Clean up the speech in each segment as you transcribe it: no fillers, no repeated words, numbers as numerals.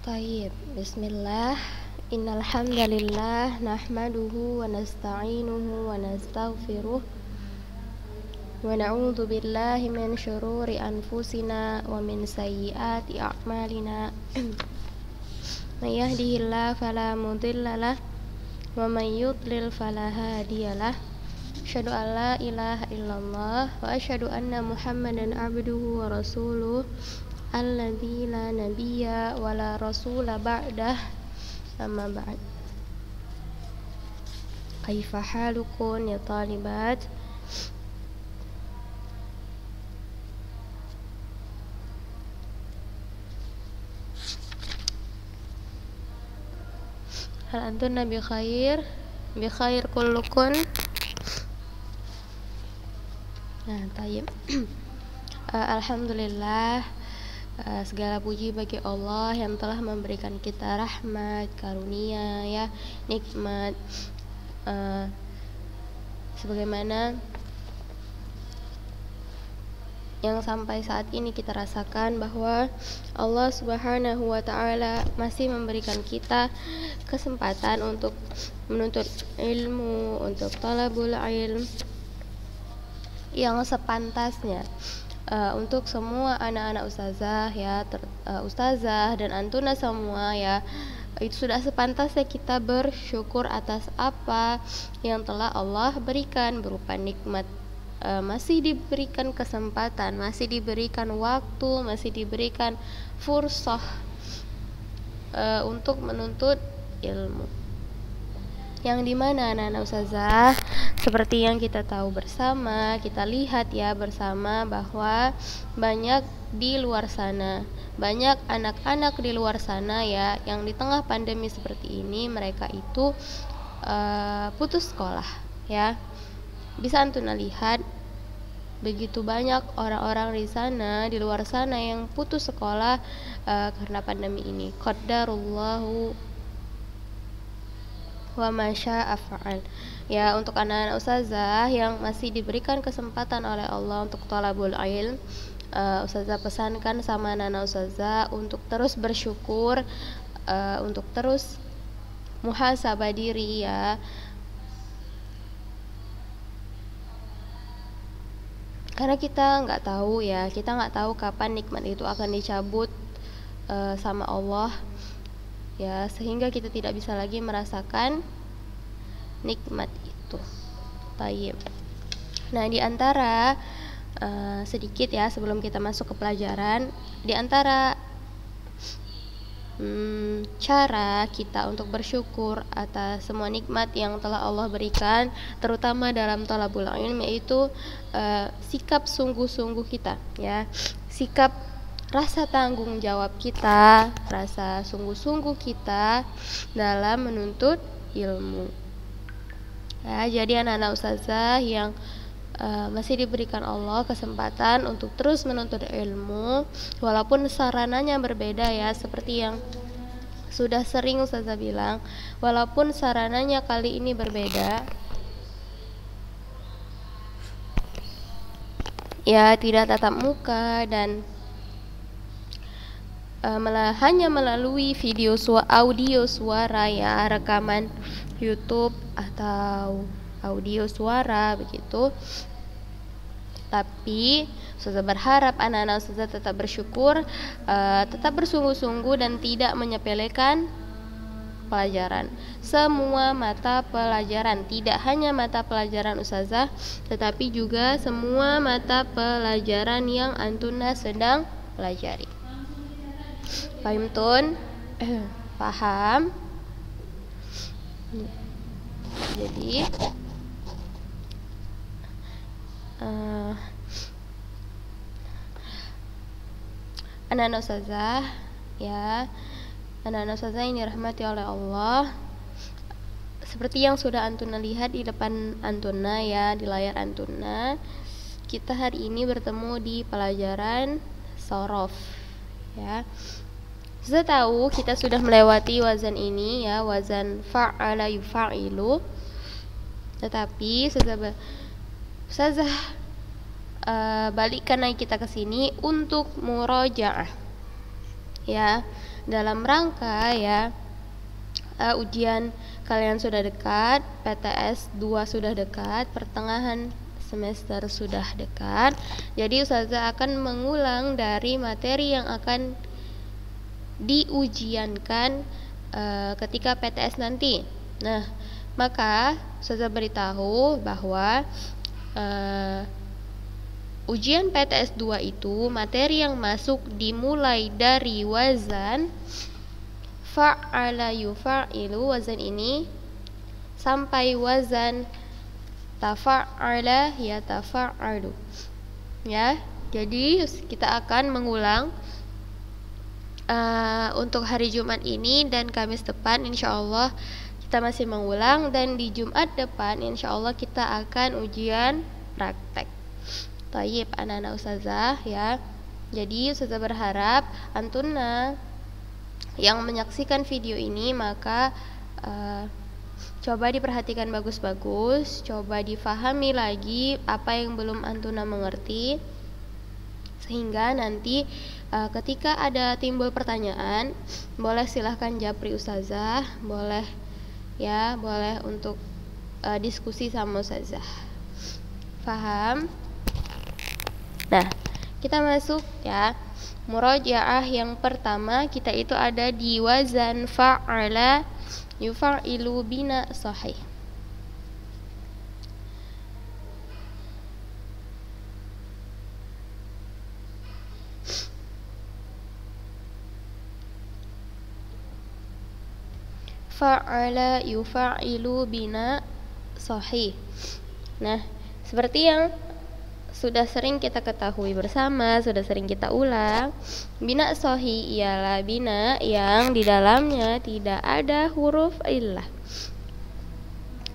Tayyib, bismillah. Innal hamdalillah nahmaduhu wa nasta'inuhu wa nastaghfiruh wa na'udzu billahi min syururi anfusina wa min sayyiati a'malina. May yahdihillahu fala mudhillalah wa may yudlil fala hadiyalah. Asyhadu an la ilaha illallah wa asyhadu anna Muhammadan abduhu wa rasuluh alladzi la nabiyya wa la rasula ba'dah. Amma ba'd. Kaifa halukum ya talibat? Hal antunna bi khair kullukum. Nah, tayyib. Alhamdulillah, segala puji bagi Allah yang telah memberikan kita rahmat, karunia, ya, nikmat, sebagaimana yang sampai saat ini kita rasakan bahwa Allah Subhanahu wa ta'ala masih memberikan kita kesempatan untuk menuntut ilmu, untuk talabul ilm yang sepantasnya. Untuk semua anak-anak ustazah, ya, ustazah dan antuna semua, ya, itu sudah sepantasnya kita bersyukur atas apa yang telah Allah berikan berupa nikmat. Masih diberikan kesempatan, masih diberikan waktu, masih diberikan fursah untuk menuntut ilmu, yang dimana anak-anak ustazah, seperti yang kita tahu bersama, kita lihat ya bersama, bahwa banyak di luar sana, banyak anak-anak di luar sana, ya, yang di tengah pandemi seperti ini mereka itu putus sekolah, ya. Bisa antuna lihat begitu banyak orang-orang di sana, di luar sana, yang putus sekolah karena pandemi ini. Qadarullahu wa masya'a fa'al. Ya, untuk anak-anak ustazah yang masih diberikan kesempatan oleh Allah untuk talabul ilm, ustazah pesankan sama anak-anak ustazah untuk terus bersyukur, untuk terus muhasabah diri, ya. Karena kita nggak tahu, ya, kita nggak tahu kapan nikmat itu akan dicabut sama Allah, ya, sehingga kita tidak bisa lagi merasakan nikmat itu. Tayyib. Nah, di antara sedikit, ya, sebelum kita masuk ke pelajaran, di antara cara kita untuk bersyukur atas semua nikmat yang telah Allah berikan, terutama dalam talabul ilm, yaitu sikap sungguh-sungguh kita, ya, sikap rasa tanggung jawab kita, rasa sungguh-sungguh kita dalam menuntut ilmu. Ya, jadi anak-anak ustazah yang masih diberikan Allah kesempatan untuk terus menuntut ilmu, walaupun sarananya berbeda, ya, seperti yang sudah sering ustazah bilang, walaupun sarananya kali ini berbeda, ya, tidak tatap muka dan hanya melalui audio suara, ya, rekaman YouTube atau audio suara begitu. Tapi ustazah berharap anak-anak ustazah tetap bersyukur, tetap bersungguh-sungguh dan tidak menyepelekan pelajaran. Semua mata pelajaran, tidak hanya mata pelajaran ustazah, tetapi juga semua mata pelajaran yang antuna sedang pelajari. Paham tun? Paham? Jadi anak-anak ustazah, ya, anak-anak ustazah yang dirahmati oleh Allah, seperti yang sudah antuna lihat di depan antuna, ya, di layar antuna, kita hari ini bertemu di pelajaran shorof, ya. Sudah tahu kita sudah melewati wazan ini, ya, wazan fa'ala yufa'ilu, tetapi ustazah balikkan lagi kita ke sini untuk murojaah, ya, dalam rangka ya ujian kalian sudah dekat, PTS 2 sudah dekat, pertengahan semester sudah dekat. Jadi Ustazah akan mengulang dari materi yang akan diujiankan ketika PTS nanti. Nah, maka Ustazah beritahu bahwa ujian PTS 2 itu materi yang masuk dimulai dari wazan fa'ala yufa'ilu, wazan ini, sampai wazan tafa'ala yatafa'alu. Ya, jadi kita akan mengulang untuk hari Jumat ini dan Kamis depan insyaallah kita masih mengulang, dan di Jumat depan insyaallah kita akan ujian praktek. Tayyib anak-anak Ustazah ya. Jadi Ustazah berharap antuna yang menyaksikan video ini maka coba diperhatikan bagus-bagus, coba difahami lagi apa yang belum antuna mengerti, sehingga nanti ketika ada timbul pertanyaan boleh silahkan japri Ustazah, boleh ya, boleh untuk diskusi sama Ustazah. Paham? Nah, kita masuk ya. Murojaah yang pertama kita itu ada di wazan fa'ala yufa'ilu bina sahih. Fa'ala yufa'ilu bina sahih. Nah, seperti yang sudah sering kita ketahui bersama, sudah sering kita ulang, bina sahih ialah bina yang di dalamnya tidak ada huruf illah.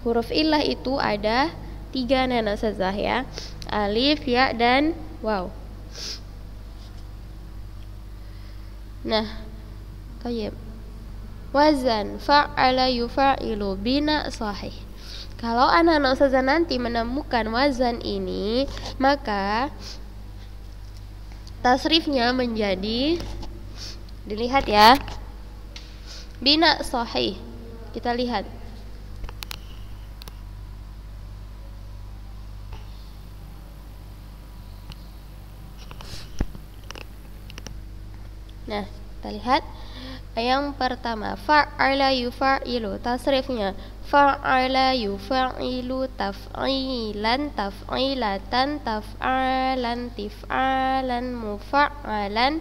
Huruf illah itu ada 3 nana Ustazah ya, alif, ya, dan waw. Nah, tayyib. Wazan fa'ala yufa'ilu bina sahih. Kalau anak-anak Ustazah nanti menemukan wazan ini, maka tasrifnya menjadi, dilihat ya, bina sahih. Kita lihat. Nah, kita lihat. Yang pertama, fa'ala yufa'ilu, tasrifnya fa'ala yufa'ilu taf'ilan taf'ilatan taf'alan tif'alan mufa'alan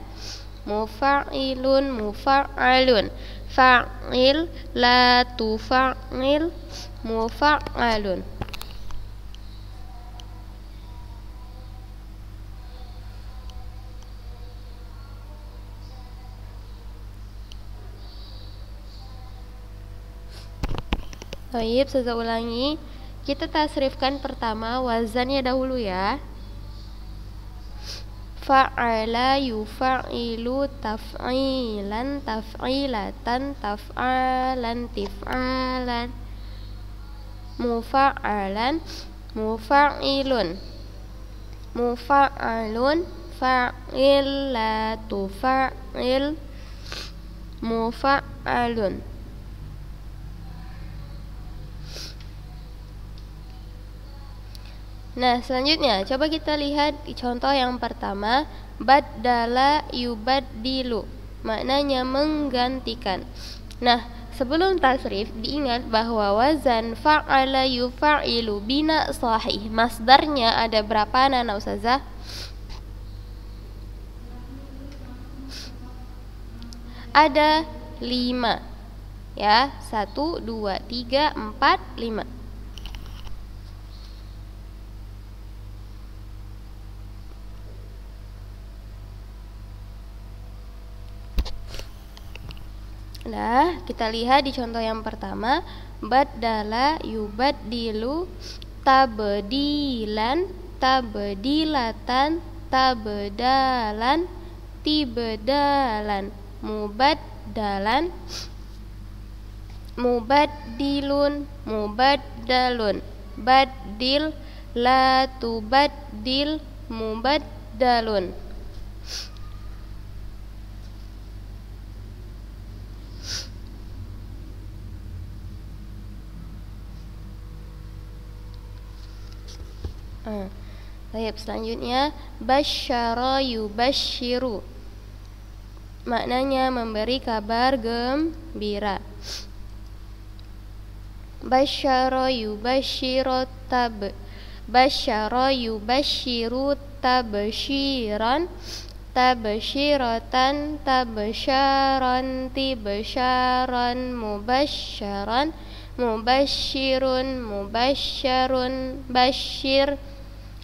mufa'ilun mufa'alun fa'il la tufa'il mufa'alun. Baik, saya ulangi. Kita tasrifkan pertama wazannya dahulu ya. Fa'ala yufa'ilu taf'ilan taf'ilatan taf'alan tif'alan mufa'alan mufa'ilun mufa'alun fa'il la tufa'il mufa'alun. Nah, selanjutnya coba kita lihat contoh yang pertama, baddala yubaddilu, maknanya menggantikan. Nah, sebelum tasrif diingat bahwa wazan fa'ala yufa'ilu bina sahih, masdarnya ada berapa anak Ustazah? Ada 5 ya, 1, 2, 3, 4, 5. Nah, kita lihat di contoh yang pertama, baddala yubaddilu tabdilan tabdilatan tabdalan tibdalan mubaddalan mubaddilun mubaddalun baddil la tubaddil mubaddalun. Baik, selanjutnya basyara yubasyiru, maknanya memberi kabar gembira. Basyara yubasyiru tabsyiran tabsyiratan tabsyaran tibsyaran mubasyaran mubasyirun mubasyarun basyir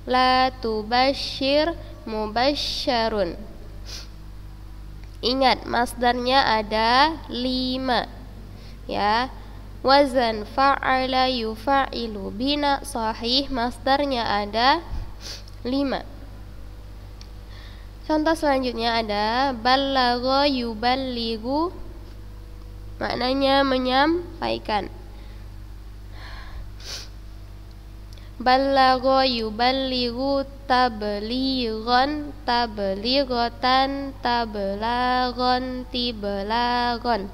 la tubasyir mubasyarun. Ingat, masdarnya ada 5 ya. Wazan fa'ala yufa'ilu, bina sahih, masdarnya ada 5. Contoh selanjutnya ada ballagha yuballighu, maknanya menyampaikan. Ballagha yuballighu tablighan tablighatan tablaghan tiblagon.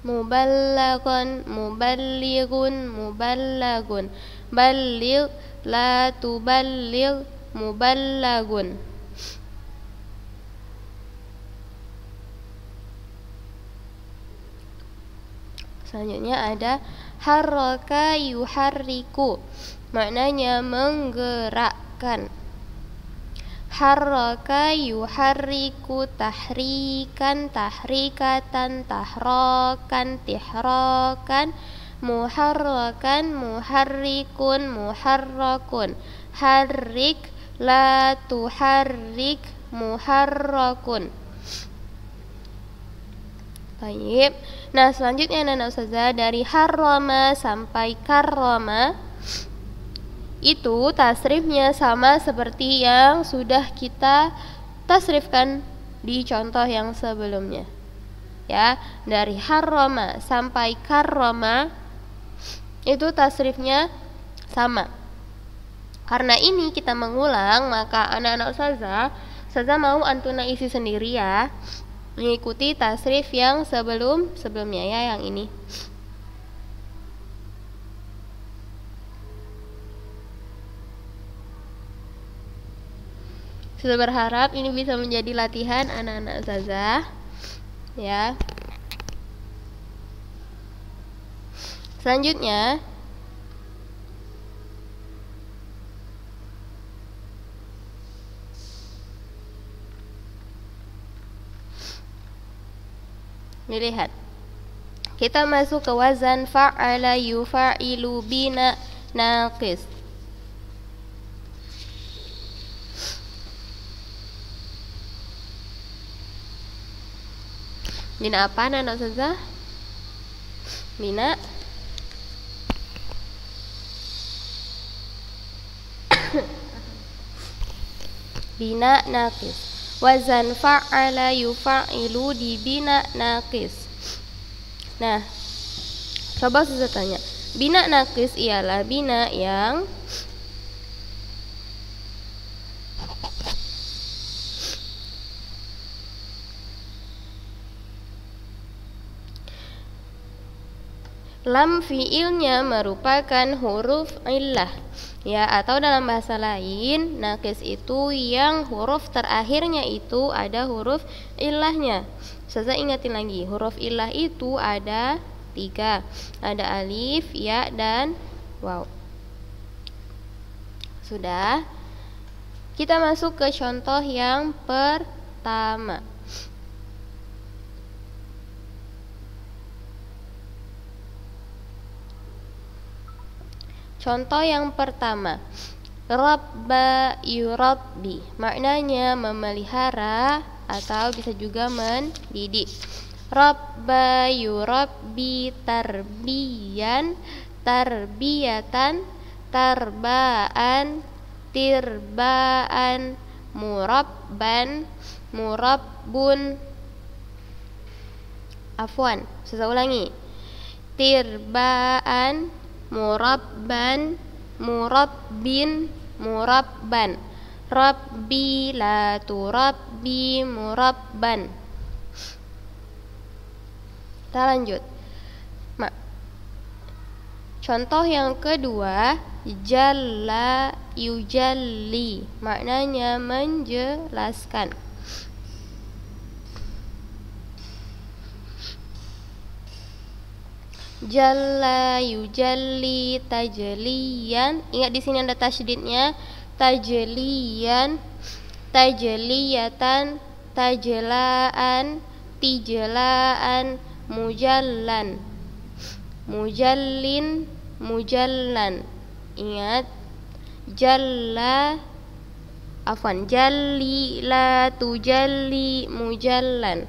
Muballagon muballigun muballagun. Balligh la tuballigh muballagun. Selanjutnya ada harraka yuharriku, maknanya menggerakkan. Harraka yuharriku tahrikan tahrikatan tahrakan tihrakan. Muharrakan muharrikun muharrakun. Harrik la tuharrik muharrakun. Baik. Nah, selanjutnya anak-anak ustazah, dari harrama sampai karrama itu tasrifnya sama seperti yang sudah kita tasrifkan di contoh yang sebelumnya. Ya, dari harrama sampai karrama itu tasrifnya sama. Karena ini kita mengulang, maka anak-anak ustazah mau antuna isi sendiri ya, mengikuti tasrif yang sebelumnya ya, yang ini. Sudah berharap ini bisa menjadi latihan anak-anak ustazah ya. Selanjutnya dilihat, kita masuk ke wazan fa'ala yufa'ilu bina naqis. Bina apa anak ustazah? Bina bina naqis. Wazan fa'ala yufa'ilu di bina naqis. Nah, coba ustazah tanya, bina naqis ialah bina yang lam fiilnya merupakan huruf illah ya, atau dalam bahasa lain naqis itu yang huruf terakhirnya itu ada huruf illahnya. Saya ingatin lagi, huruf illah itu ada 3, ada alif, ya, dan waw. Sudah, kita masuk ke contoh yang pertama. Contoh yang pertama, rabba yurabbi, maknanya memelihara atau bisa juga mendidik. Rabba yurabbi tarbiyan tarbiyatan tarbaan tirbaan murabban murabbun. Afwan, saya ulangi. Tirbaan murabban murabbin murabban. Rabbi la turabbi murabban. Kita lanjut. Contoh yang kedua, jalla yujalli, maknanya menjelaskan. Jalla yujalli tajliyan, ingat di sini ada tasydidnya, tajliyan, tajliyatan, tajlaan, tijlaan, mujallan, mujallin, mujallan. Ingat, jalla, afwan, jalli la tujalli, mujallan.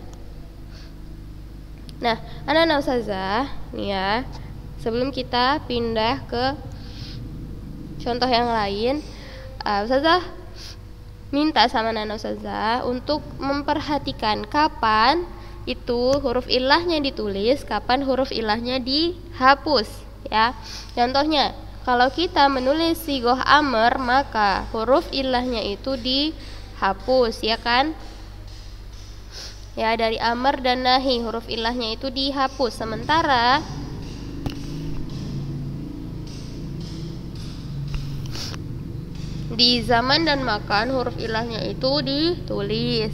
Nah, anak-anak ustazah, nih ya, sebelum kita pindah ke contoh yang lain, ustazah minta sama anak-anak ustazah untuk memperhatikan kapan itu huruf ilahnya ditulis, kapan huruf ilahnya dihapus, ya. Contohnya, kalau kita menulis sigoh amr, maka huruf ilahnya itu dihapus, ya kan? Ya, dari amr dan nahi huruf ilahnya itu dihapus. Sementara di zaman dan makan huruf ilahnya itu ditulis.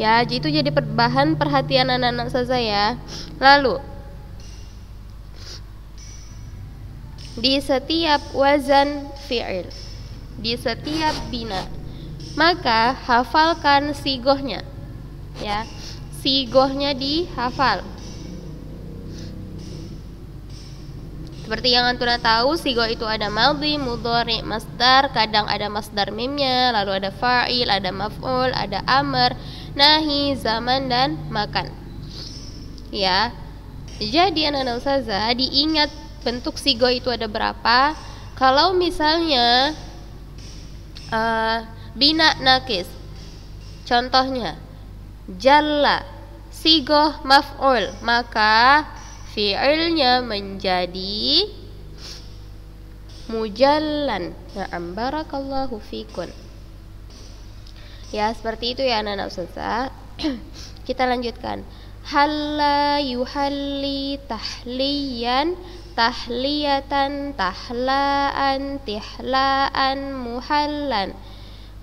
Ya, itu jadi bahan perhatian anak-anak saya. Lalu di setiap wazan fi'il, di setiap bina, maka hafalkan sigohnya. Ya, sigohnya dihafal. Seperti yang antum tahu, sigoh itu ada madhi, mudhari, masdar, kadang ada masdar mimnya, lalu ada fa'il, ada maf'ul, ada amr, nahi, zaman, dan makan. Ya, jadi anak-anak ustazah diingat bentuk sigoh itu ada berapa. Kalau misalnya bina nakis, contohnya jalla, sigoh maf'ul, maka fi'ilnya menjadi mujallan. Na'am, barakallahu fikun. Ya, seperti itu ya anak-anak ustazah. Kita lanjutkan. Halla yuhalli tahliyan, tahliyatan, tahlaan, tihlaan, muhallan,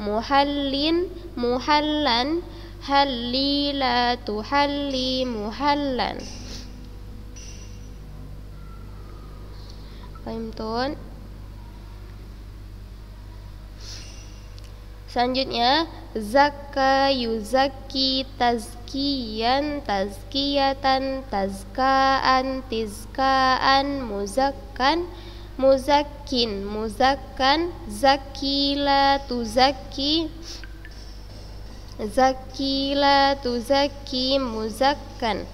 muhallin, muhallan, halli la tuhalli, muhallan. Fahimtun? Selanjutnya, zakka yuzakki, tazkiyan, tazkiyatan, tazkaan, tizkaan, muzakkan, muzakkin, muzakkan, zakila tuzakki, zakila tuzakki, muzakkan.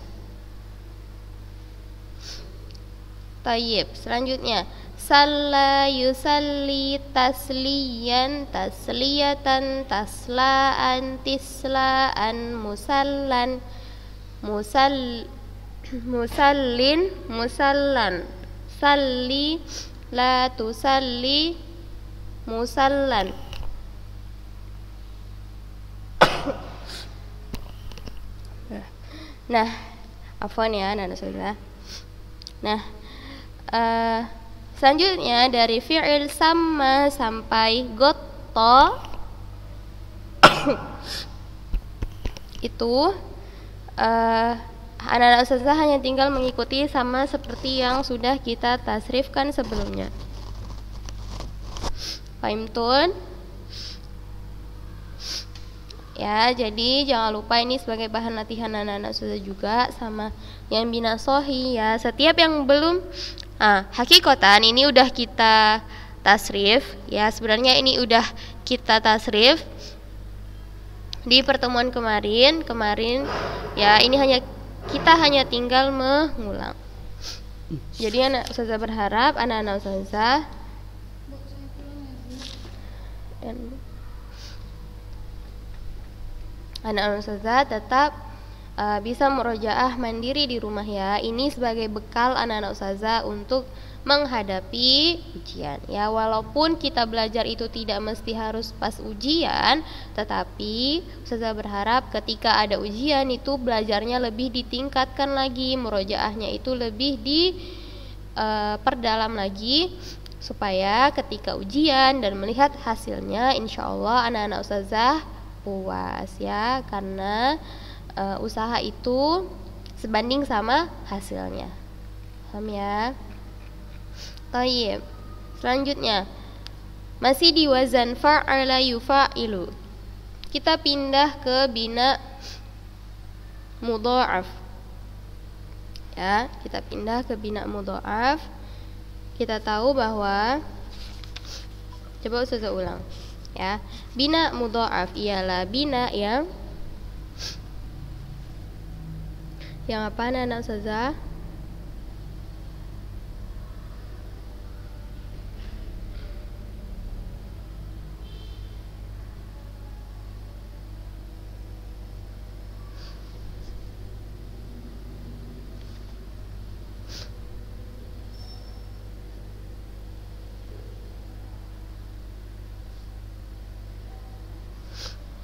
Tayyib. Selanjutnya, salla yusalli, tasliyan, tasliyatan, taslaan, tislaan, musallan, musallin, musallan, salli la tusalli, musallan. Nah, afwan ya anak-anak saudara. Nah, selanjutnya dari fi'il sama sampai gotta itu anak-anak ustazah hanya tinggal mengikuti sama seperti yang sudah kita tasrifkan sebelumnya. Fahimtun? Ya, jadi jangan lupa ini sebagai bahan latihan anak-anak ustazah juga sama yang bina sohi ya. Setiap yang belum hakikatan ini udah kita tasrif ya. Sebenarnya ini udah kita tasrif di pertemuan kemarin ya. Ini kita hanya tinggal mengulang. Jadi anak ustazah berharap anak-anak ustazah dan anak-anak ustazah tetap bisa murojaah mandiri di rumah ya. Ini sebagai bekal anak-anak ustazah untuk menghadapi ujian ya. Walaupun kita belajar itu tidak mesti harus pas ujian, tetapi ustazah berharap ketika ada ujian itu belajarnya lebih ditingkatkan lagi, murojaahnya itu lebih diperdalam lagi, supaya ketika ujian dan melihat hasilnya, insya Allah anak-anak ustazah puas ya, karena usaha itu sebanding sama hasilnya. Paham ya? Tayyib. Selanjutnya masih di wazan fa'ala yufa'ilu. Kita pindah ke bina mudha'af. Ya, kita pindah ke bina mudha'af. Kita tahu bahwa, coba ustazah ulang ya. Bina mudha'af ialah bina yang apa anak ustazah?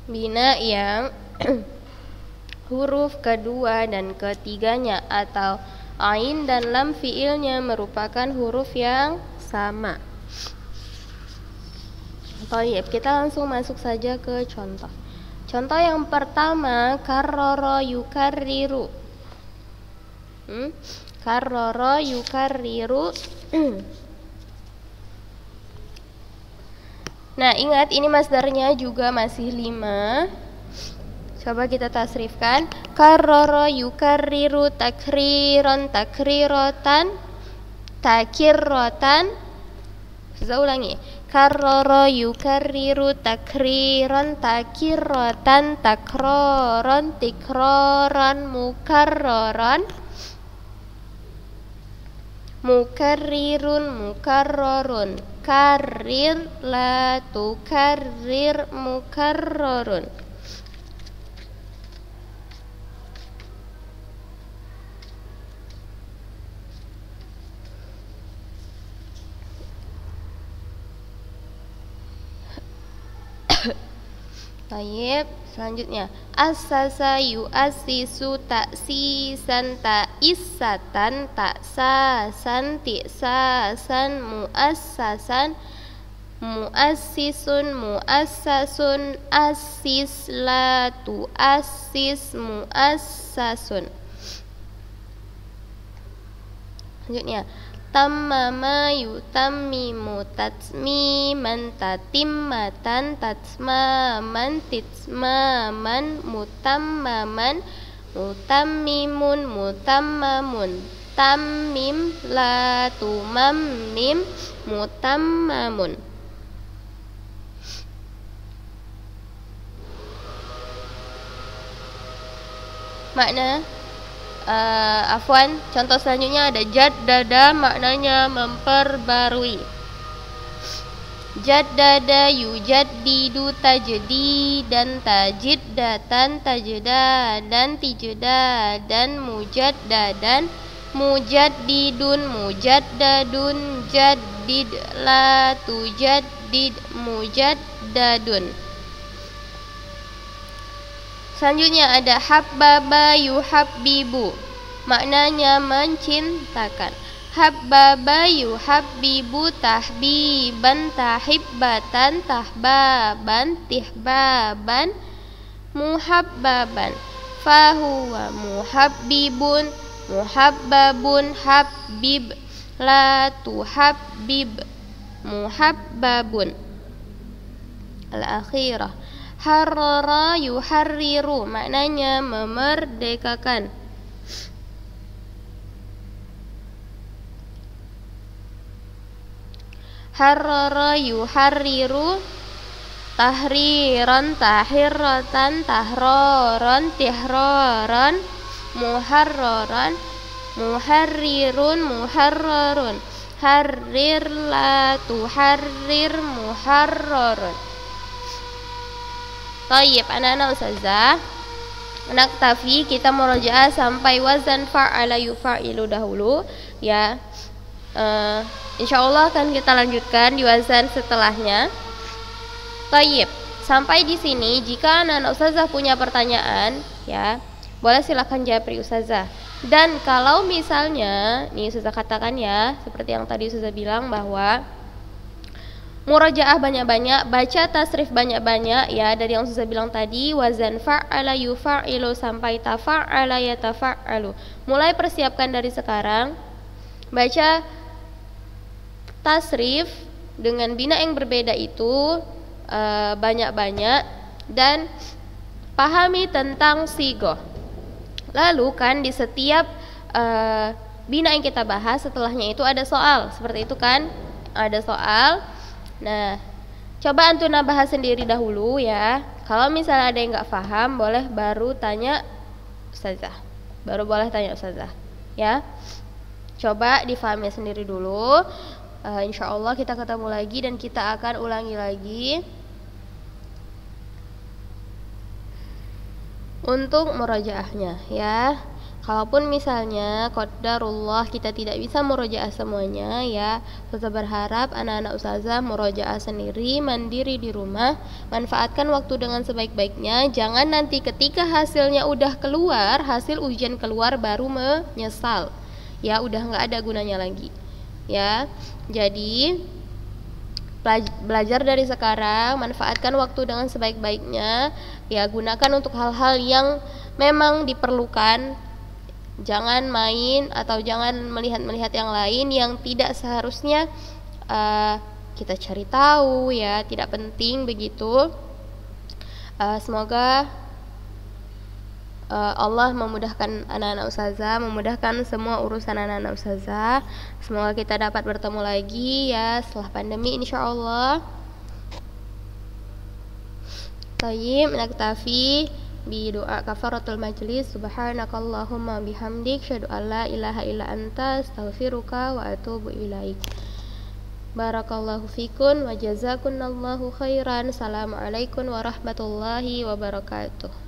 Bina yang huruf kedua dan ketiganya atau ain dan lam fiilnya merupakan huruf yang sama. Baik, kita langsung masuk saja ke contoh. Contoh yang pertama, karrara yukarriru. Karrara yukarriru. Nah, ingat ini masdarnya juga masih 5. Coba kita tasrifkan. Karrara yukarriru takriran takriratan takirratan. Saya ulangi. Karrara yukarriru takriran takirratan takroran tikroran mukarroran mukarrirun mukarrorun karrir la tukarrir mukarrorun. Baik, selanjutnya asasa yu'assisu ta'sisan ta'issatan ta'sasan ti'sasan mu'assasan mu'assisun mu'assasun assis la tu'assis mu'assasun. Selanjutnya tammama yutammimu tatsmiman tatimmatan tatsmaman titsmaman mutammaman mutammimun mutammamun tammim la tumammim mutammamun. Makna afwan, contoh selanjutnya ada jaddada, maknanya memperbarui. Jaddada yujaddidu tajdidan tajiddatan tajdadan tijdadan mujaddadan mujaddidun mujaddadun jaddid la tujaddid mujaddadun. Selanjutnya ada habbaba yuhabbibu, maknanya mencintakan. Habbaba yuhabbibu tahbiban tahibbatan tahbaban tihbaban muhabbaban. Fahuwa muhabbibun muhabbabun habbib la tuhabbib muhabbabun. Al-akhirah harrara yuharriru, maknanya memerdekakan. Harrara yuharriru tahriran tahirratan tahroran tihroran muharroran muharrirun muharrarun harrir la tuharrir muharrarun. Tayyib, anak-anak ustazah, naktafi, kita murojaah sampai wazan fa'ala yufa'ilu dahulu ya. Insyaallah akan kita lanjutkan di wazan setelahnya. Tayyib, sampai di sini jika anak-anak ustazah punya pertanyaan ya, boleh silakan japri ustazah. Dan kalau misalnya nih ustazah katakan ya, seperti yang tadi ustazah bilang bahwa Murajaah banyak-banyak, baca tasrif banyak-banyak ya, dari yang saya bilang tadi, wazan fa'ala yufa'ilu sampai tafa'ala yatafa'alu. Mulai persiapkan dari sekarang, baca tasrif dengan bina yang berbeda itu banyak-banyak, dan pahami tentang sigoh. Lalu kan di setiap bina yang kita bahas setelahnya itu ada soal, seperti itu kan, ada soal. Nah, coba antum bahas sendiri dahulu ya. Kalau misalnya ada yang nggak paham, boleh baru tanya ustazah. Ya. Coba difahami sendiri dulu. Insya Allah kita ketemu lagi dan kita akan ulangi lagi untuk murajaahnya ya. Kalaupun misalnya qadarullah kita tidak bisa murojaah semuanya ya, tetap berharap anak-anak ustazah murojaah sendiri, mandiri di rumah. Manfaatkan waktu dengan sebaik-baiknya. Jangan nanti ketika hasilnya udah keluar, hasil ujian keluar baru menyesal. Ya, udah nggak ada gunanya lagi. Ya, jadi belajar dari sekarang, manfaatkan waktu dengan sebaik-baiknya. Ya, gunakan untuk hal-hal yang memang diperlukan. Jangan main atau jangan melihat-melihat yang lain yang tidak seharusnya kita cari tahu ya, tidak penting begitu. Semoga Allah memudahkan anak-anak ustazah, memudahkan semua urusan anak-anak ustazah. Semoga kita dapat bertemu lagi ya setelah pandemi insyaallah. Tayyib, naktafi bi doa kafaratul majlis. Subhanakallahumma bihamdik, syadu alla ilaha illa anta, astaghfiruka wa atubu ilaik. Barakallahu fikun wa jazakunallahu khairan. Assalamualaikum warahmatullahi wabarakatuh.